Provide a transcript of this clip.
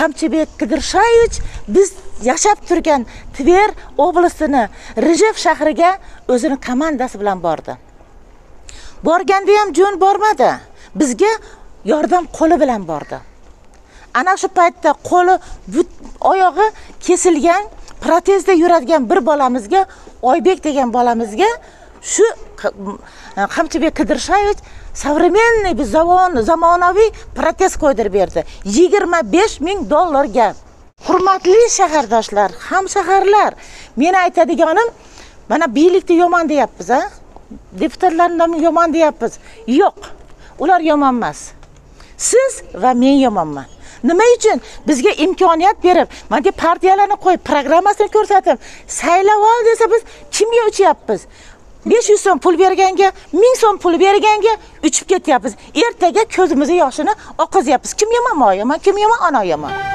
Qamchibek Qidirshoyevich biz yashab turgan Tver oblastini Rijov shahriga o'zining komandasi bilan bordi. Borganda ham jo'n bormadi. Bizga yordam qo'li bilan bordi. Ana shu paytda qo'li, oyog'i kesilgan, protezda yuradigan bir bolamizga, Oybek degan bolamizga shu Qamchibek Qidirshoyevich современный zamonaviy protez qo'ydirib berdi. $25,000 ga. Hurmatli shahardoshlar, hamshaharlar, meni aytadiganim, mana birlikda yomon deyapmiz, ha? Deputatlarning yomon deyapmiz. Yo'q, ular yomon emas. Siz va men yomonman. Nima uchun bizga imkoniyat berib, mana partiyalarni qo'yib, programmasini ko'rsatib, saylab ol desa biz kimga uchyapmiz? 500 so'm pul berganga, 1000 so'm pul berganga uchib ketyapmiz. Ertaga ko'zimizni yoshini oqizyapmiz. Kim yomon, kim yomon, ana yomon.